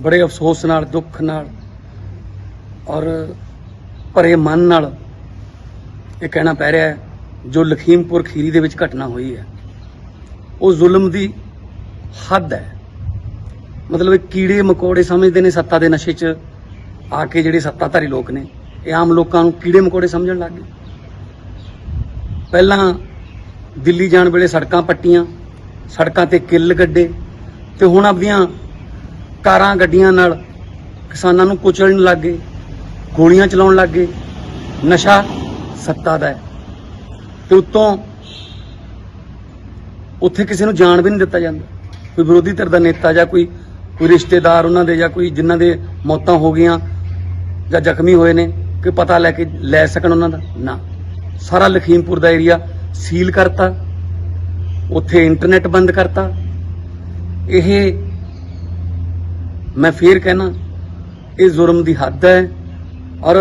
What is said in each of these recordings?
बड़े अफसोस नाल दुख नाल और भरे मन नाल ये कहना पै रहा है जो लखीमपुर खीरी दे विच घटना हुई है वो जुल्म दी हद है। मतलब कीड़े मकोड़े समझते ने सत्ता दे नशे च आके जिहड़े सत्ताधारी लोग ने ये आम लोगों नूं कीड़े मकोड़े समझण लग गए। पहलां दिल्ली जाण वेले सड़कां पट्टियां, सड़कां ते किल गड्ढे ते हुण आपदियां कारां गड्डियां नाल किसानां नूं कुचलण लग गए, गोलियां चलाउण लग गए। नशा सत्ता दा है ते उत्तों उत्थे किसी नूं जाण भी नहीं दित्ता जांदा। कोई विरोधी धिर दा नेता जां कोई रिश्तेदार उन्हां दे जां कोई जिन्हां दे मौतां हो गईयां जां जख्मी होए ने कि पता लैके लै सकण उन्हां दा ना। सारा लखीमपुर दा एरिया सील करता, उत्थे इंटरनेट बंद करता। यह मैं फिर कहना ये जुर्म दी हद है। और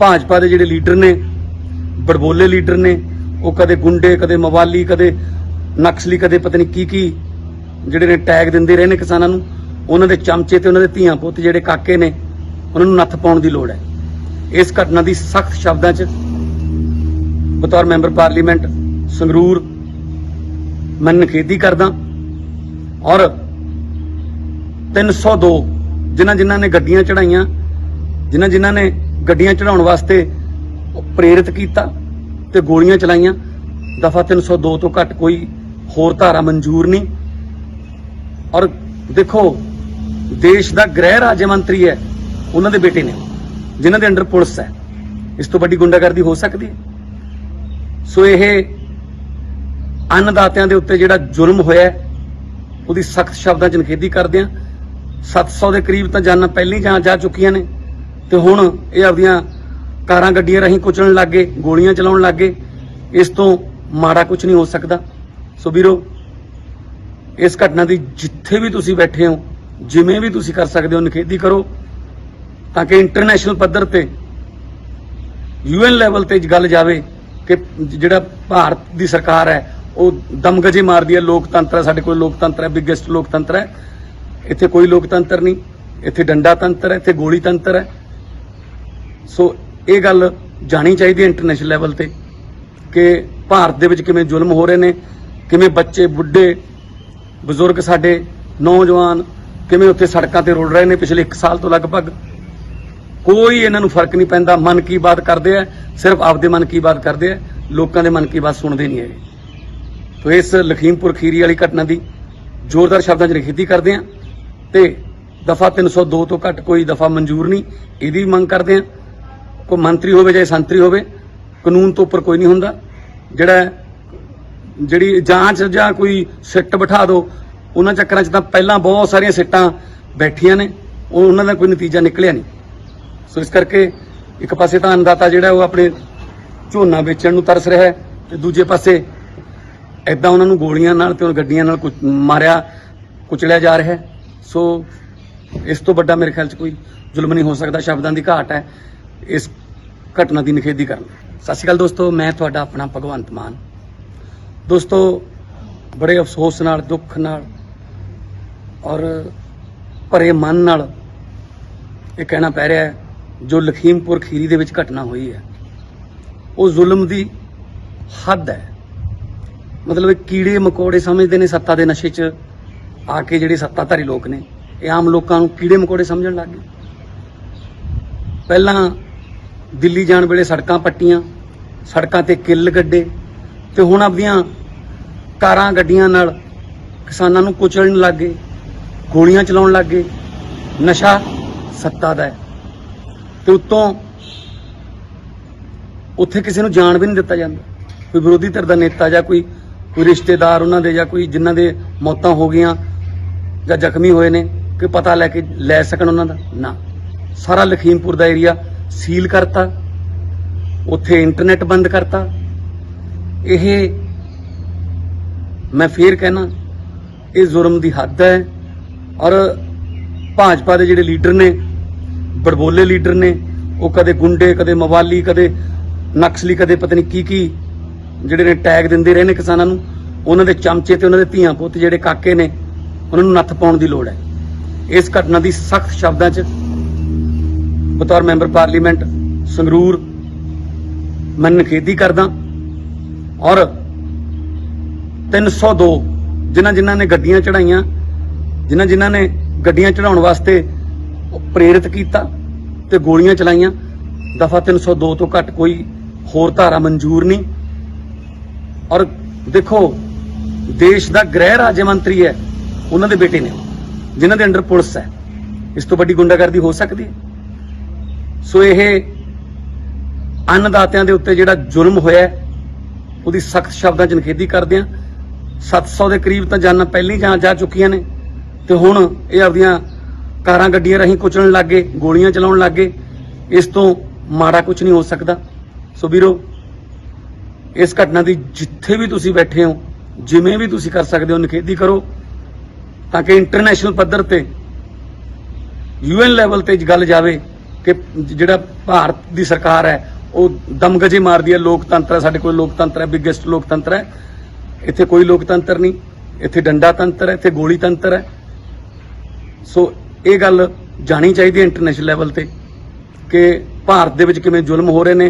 भाजपा के जिहड़े लीडर ने बड़बोले लीडर ने वो कदे गुंडे कदे मवाली कदे नक्सली कदे पता नहीं की जिहड़े ने टैग दिंदे रहे ने किसानां नूं। उन्हां दे चमचे ते उन्हां दे धीआं पुत्त जिहड़े काके ने उन्हां नूं नत्थ पाउण दी लोड़ है। इस घटना की सख्त शब्दां च बतौर मैंबर पार्लीमेंट संगरूर मैं निखेधी करदा। और 302 जिन्हां ने गड्डियां चढ़ाइयां, जिन्हां ने गड्डियां चढ़ाउण वास्ते प्रेरित किया ते गोलियां चलाइयां, दफा 302 तो घट कोई होर धारा मंजूर नहीं। और देखो देश का गृह राज्य मंत्री है उन्होंने बेटे ने जिन्हों के अंडर पुलिस है, इस तो बड़ी गुंडागर्दी हो सकती है। सो यह अन्नदातियों के उत्ते जिहड़ा जुल्म होया उसकी सख्त शब्दों च निखेधी करते हैं। 700 के करीब तो जाना पहले ही जा चुकियां ने ते हुण ये आपदियां कारां गड्डियां राहीं कुचलण लग गए, गोलियां चलाउण लग गए। इस तो माड़ा कुछ नहीं हो सकता। सो वीरो इस घटना की जिथे भी तुसीं बैठे हो जिमें भी तुसीं कर सकते हो निखेधी करो ताकि इंटरनेशनल पद्धर ते UN लैवल ते गल जावे कि जिहड़ा भारत की सरकार है वो दमगजे मारदी है। लोकतंत्र है, साडे कोल लोकतंत्र है, बिगेस्ट लोकतंत्र है। इत्थे कोई लोकतंत्र नहीं, इत्थे डंडा तंत्र है, इत्थे गोली तंत्र है। सो ये गल जानी चाहिए इंटरनेशनल लैवल ते कि भारत दे विच किवें जुल्म हो रहे ने, किवें बच्चे बुढ़े बजुर्ग साडे नौजवान किवें उत्थे सड़कां ते रुल रहे ने पिछले 1 साल तो लगभग। कोई इन्हां नूं फर्क नहीं पैंदा। मन की बात करते हैं, सिर्फ आपदे मन की बात करते हैं, लोगों के मन की बात सुनते नहीं है। तो इस लखीमपुर खीरी वाली घटना की जोरदार शब्दों च निखेधी करते हैं ते दफा 302 तो घट कोई दफा मंजूर नहीं, यदी मंग करते हैं। कोई मंत्री होवे चाहे संतरी होवे, कानून तो उपर कोई नहीं हुंदा। जिहड़ी जांच जां कोई सिट बिठा दो, उन्हां चक्करां च तां पहलां बहुत सारियां सिट्टां बैठियां ने, उन्हां दा कोई नतीजा निकलिया नहीं। सो इस करके एक पासे तां अन्नदाता जिहड़ा वो अपने झोना बेचण नूं तरस रहा है ते दूजे पासे इदां उन्हां नूं गोलियां नाल ते गड्डियां नाल मारिया कुचलिया जा रहा है। सो इस तो बड़ा मेरे ख्याल च कोई जुल्म नहीं हो सकता। शब्दां दी घाट है इस घटना की निखेधी करना। सत श्री अकाल दोस्तों, मैं तुहाडा अपना भगवंत मान। दोस्तों बड़े अफसोस नाल दुख नाल और भरे मन नाल ये कहना पै रहा है जो लखीमपुर खीरी दे विच घटना हुई है वो जुल्म दी हद है। मतलब कीड़े मकोड़े समझते ने सत्ता दे नशे च आके जिहड़े सत्ताधारी लोग ने ये आम लोगों नूं कीड़े मकोड़े समझण लग गए। पहलां दिल्ली जाण वेले सड़कां पट्टियां, सड़कां ते किल गड्ढे ते हुण आपदियां कारां गड्डियां नाल किसानां नूं कुचलण लग गए, गोलियां चलाउण लग गए। नशा सत्ता दा है ते उत्तों उत्थे किसी नूं जाण भी नहीं दित्ता जांदा। कोई विरोधी धिर दा नेता जां कोई रिश्तेदार उन्हां दे जां कोई जिन्हां दे मौतां हो गईयां जां जख्मी होए ने कि पता लैके लै सकण उन्हां दा ना। सारा लखीमपुर दा एरिया सील करता, उत्थे इंटरनेट बंद करता। यह मैं फिर कहना ये जुर्म की हद है। और भाजपा के जिहड़े लीडर ने बड़बोले लीडर ने वो कदे गुंडे कदे मवाली कदे नक्सली कदे पता नहीं की जिहड़े ने टैग दिंदे रहे ने किसानां नूं। उन्हां दे चमचे ते उन्हां दे धीआं पुत्त जिहड़े काके ने उन्हां नूं नत्थ पाउण दी लोड़ है। इस घटना की सख्त शब्दों च बतौर मैंबर पार्लीमेंट संगरूर मैं निखेधी करदा और 302 जिन्हां ने गड्डियां चढ़ाइयां, जिन्हां ने गड्डियां चढ़ाउण वास्ते प्रेरित किया ते गोलियां चलाइयां, दफा 302 तो घट कोई होर धारा मंजूर नहीं। और देखो देश का गृह राज्य मंत्री है, उन्होंने बेटे ने जिन्हां दे अंडर पुलिस है, इस तो बड़ी गुंडागर्दी हो सकती है? सो यह अन्नदातियां दे उत्ते जिहड़ा जुल्म होया उसदी सख्त शब्दां च निखेधी करदे हां। 700 के करीब तो जाना पहले ही जा चुकियां ने ते हुण ये आपदियां कारां गड्डियां राहीं कुचलण लग गए, गोलियां चलाउण लग गए। इस तो माड़ा कुछ नहीं हो सकता। सो वीरो, इस घटना की जिथे भी तुसीं बैठे हो, जिवें भी तुसीं कर सकते हो, निखेधी करो ताकि इंटरनेशनल पद्धर ते UN लैवल ते गल जावे कि जिहड़ा भारत की सरकार है वो दमगजे मारदी है। लोकतंत्र है, साडे कोल लोकतंत्र है, बिगेस्ट लोकतंत्र है। इत्थे कोई लोकतंत्र नहीं, इत्थे डंडा तंत्र है, इत्थे गोली तंत्र है। सो ये गल जानी चाहिए इंटरनेशनल लैवल ते कि भारत दे विच किवें जुल्म हो रहे ने,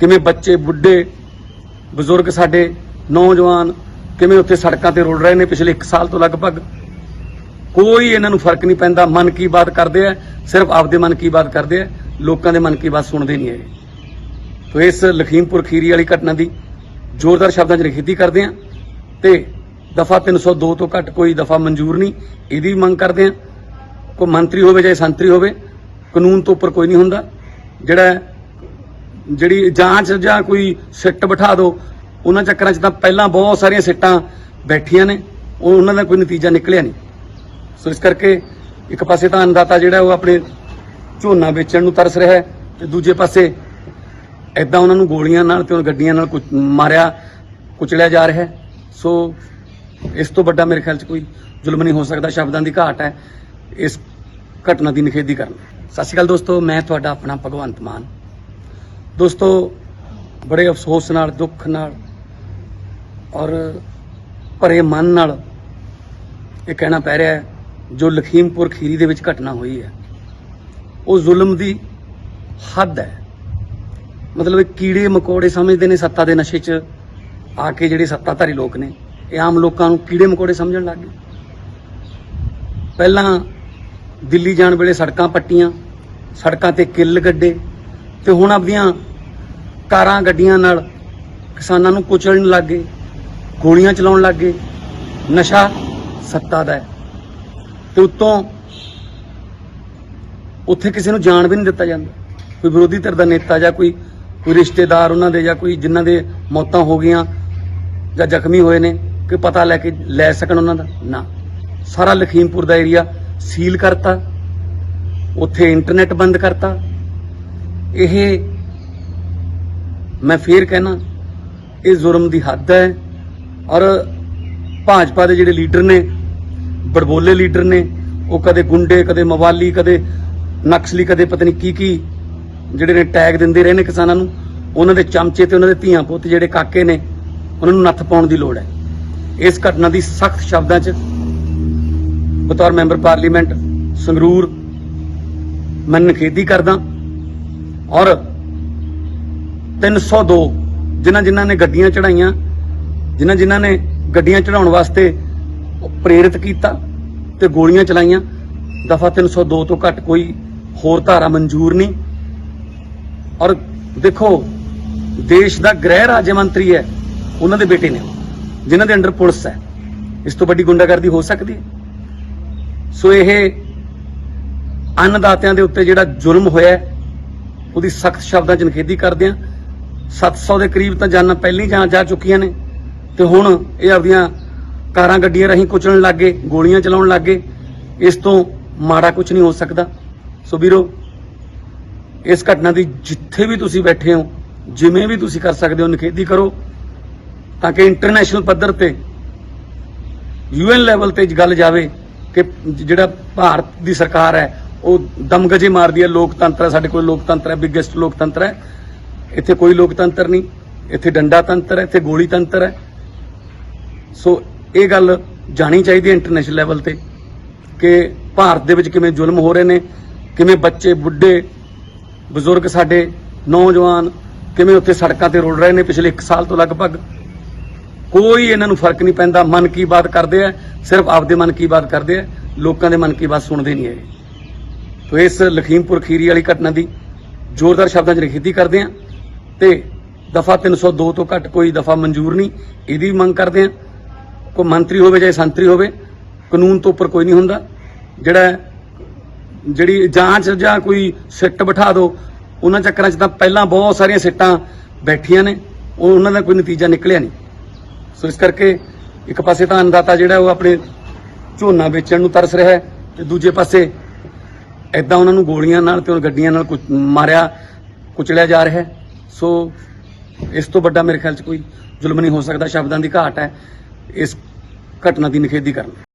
किवें बच्चे बुढ़े बजुर्ग साडे नौजवान किवें उत्थे सड़कां ते रुल रहे ने पिछले 1 साल तो लगभग। कोई इन्हां नूं फर्क नहीं पैंदा। मन की बात करते हैं, सिर्फ आपदे मन की बात करते हैं, लोगों के मन की बात सुनते नहीं है। तो इस लखीमपुर खीरी वाली घटना की जोरदार शब्दों च निखेधी करते हैं ते दफा 302 तो घट कोई दफा मंजूर नहीं, यदी मंग करते हैं। कोई मंत्री होवे चाहे संतरी होवे, कानून तो उपर कोई नहीं हुंदा। जिहड़ी जांच जां कोई सिट बिठा दो, उन्हां चक्करां च तां पहलां बहुत सारियां सिट्टां बैठियां ने, उन्हां दा कोई नतीजा निकलिया नहीं। सो इस करके एक पासे तां अन्नदाता जिहड़ा वो अपने झोना बेचण नूं तरस रहा है ते दूजे पासे इदां उन्हां नूं गोलियां नाल ते गड्डियां नाल मारिया कुचलिया जा रहा है। सो इस तो बड़ा मेरे ख्याल च कोई जुल्म नहीं हो सकता। शब्दां की घाट है इस घटना की निखेधी करना। सत श्री अकाल दोस्तों, मैं तुहाडा अपना भगवंत मान। दोस्तों, बड़े अफसोस नाल, दुख नाल और भरे मन नाल ये कहना पै रहा है जो लखीमपुर खीरी दे विच घटना हुई है वो जुल्म की हद है। मतलब कीड़े मकोड़े समझते हैं सत्ता के नशे च आके जिहड़े सत्ताधारी लोग ने ये आम लोगों को कीड़े मकोड़े समझण लग गए। पहलां दिल्ली जाण वेले सड़कां पट्टियां, सड़कां ते किल गड्ढे ते हुण आपदियां कारां गड्डियां नाल किसानां नूं कुचलण लग गए, गोलियां चलाउण लग गए। नशा सत्ता दा है ते उत्तों उत्थे किसी नूं जाण भी नहीं दिता जांदा। कोई विरोधी धिर दा नेता जां कोई रिश्तेदार उन्हां दे जां कोई जिन्हां दे मौतां हो गईयां जां जख्मी होए ने कि पता लैके लै सकण उन्हां दा ना। सारा लखीमपुर दा एरिया सील करता, उत्थे इंटरनेट बंद करता। यह मैं फिर कहना ये जुर्म की हद है। और भाजपा के जिहड़े लीडर ने, बड़बोले लीडर ने, वो कदे गुंडे, कदे मवाली, कदे नक्सली, कदे पता नहीं की जिहड़े ने टैग दिंदे रहे ने किसानां नूं, उन्हां दे चमचे ते उन्हां दे धीआं पुत्त जिहड़े काके ने उन्हां नूं नत्थ पाउण दी लोड़ है। इस घटना की सख्त शब्दां च बतौर मैंबर पार्लीमेंट संगरूर मैं निखेधी करदा और 302 जिन्हां ने गड्डियां चढ़ाइयां, जिन्हां ने गड्डियां चढ़ाउण वास्ते प्रेरित किया ते गोलियां चलाइयां, दफा 302 तो घट कोई होर धारा मंजूर नहीं। और देखो देश का गृह राज्य मंत्री है, उन्होंने बेटे ने जिन्हां दे अंडर पुलिस है, इस तो बड़ी गुंडागर्दी हो सकती है? सो यह अन्नदातियां दे उत्ते जिहड़ा जुल्म होया उसदी सख्त शब्दां च निखेधी करदे हां। 700 के करीब तो जाना पहले ही जा चुकियां ने ते हुण ये आपदियां कारां गड्डियां राहीं कुचलण लग गए, गोलियां चलाउण लग गए। इस तो माड़ा कुछ नहीं हो सकता। सो वीरो, इस घटना की जिथे भी तुसीं बैठे हो, जिवें भी तुसीं कर सकते हो, निखेधी करो ताकि इंटरनेशनल पद्धर ते UN लैवल ते गल जावे कि जिहड़ा भारत की सरकार है वो दमगजे मारदी है। लोकतंत्र है, साडे कोल लोकतंत्र है, बिगेस्ट लोकतंत्र है। इत्थे कोई लोकतंत्र नहीं, इत्थे डंडा तंत्र है, इत्थे गोली तंत्र है। सो ये गल जानी चाहिए इंटरनेशनल लैवल ते कि ਭਾਰਤ ਦੇ ਵਿੱਚ ਕਿਵੇਂ ਜ਼ੁਲਮ ਹੋ ਰਹੇ ਨੇ, ਕਿਵੇਂ ਬੱਚੇ ਬੁੱਢੇ ਬਜ਼ੁਰਗ ਸਾਡੇ ਨੌਜਵਾਨ ਕਿਵੇਂ ਉੱਥੇ ਸੜਕਾਂ ਤੇ ਰੁਲ ਰਹੇ ਨੇ ਪਿਛਲੇ 1 ਸਾਲ ਤੋਂ ਲਗਭਗ। ਕੋਈ ਇਹਨਾਂ ਨੂੰ ਫਰਕ ਨਹੀਂ ਪੈਂਦਾ। ਮਨ ਕੀ ਬਾਤ ਕਰਦੇ ਆ, ਸਿਰਫ ਆਪਦੇ ਮਨ ਕੀ ਬਾਤ ਕਰਦੇ ਆ, ਲੋਕਾਂ ਦੇ ਮਨ ਕੀ ਬਾਤ ਸੁਣਦੇ ਨਹੀਂ ਹੈਗੇ। ਤੋ ਇਸ ਲਖੀਮਪੁਰ ਖੀਰੀ ਵਾਲੀ ਘਟਨਾ ਦੀ ਜ਼ੋਰਦਾਰ ਸ਼ਬਦਾਂ 'ਚ ਨਿਖੇਧੀ ਕਰਦੇ ਆ ਤੇ ਦਫਾ 302 ਤੋਂ ਘੱਟ ਕੋਈ ਦਫਾ ਮਨਜ਼ੂਰ ਨਹੀਂ, ਇਹਦੀ ਵੀ ਮੰਗ ਕਰਦੇ ਆ। ਕੋਈ ਮੰਤਰੀ ਹੋਵੇ ਜਾਂ ਸੰਤਰੀ ਹੋਵੇ, ਕਾਨੂੰਨ ਤੋਂ ਉੱਪਰ ਕੋਈ ਨਹੀਂ ਹੁੰਦਾ। ਜਿਹੜੀ ਜਾਂਚ ਜਾਂ ਕੋਈ ਸਿੱਟ ਬਿਠਾ ਦਿਓ, ਉਹਨਾਂ ਚੱਕਰਾਂ 'ਚ ਤਾਂ ਪਹਿਲਾਂ ਬਹੁਤ ਸਾਰੀਆਂ ਸਿੱਟਾਂ ਬੈਠੀਆਂ ਨੇ, ਉਹਨਾਂ ਦਾ ਕੋਈ ਨਤੀਜਾ ਨਿਕਲਿਆ ਨਹੀਂ। ਸੋ ਇਸ ਕਰਕੇ ਇੱਕ ਪਾਸੇ ਤਾਂ ਅੰਨਦਾਤਾ ਜਿਹੜਾ ਉਹ ਆਪਣੇ ਝੋਨਾ ਵੇਚਣ ਨੂੰ ਤਰਸ ਰਿਹਾ ਹੈ ਤੇ ਦੂਜੇ ਪਾਸੇ ਐਦਾਂ ਉਹਨਾਂ ਨੂੰ ਗੋਲੀਆਂ ਨਾਲ ਤੇ ਗੱਡੀਆਂ ਨਾਲ ਮਾਰਿਆ ਕੁਚਲਿਆ ਜਾ ਰਿਹਾ ਹੈ। ਸੋ ਇਸ ਤੋਂ ਵੱਡਾ ਮੇਰੇ ਖਿਆਲ 'ਚ ਕੋਈ ਜ਼ੁਲਮ ਨਹੀਂ ਹੋ ਸਕਦਾ। ਸ਼ਬਦਾਂ ਦੀ ਘਾਟ ਹੈ ਇਸ ਘਟਨਾ ਦੀ ਨਿਖੇਧੀ ਕਰਨ।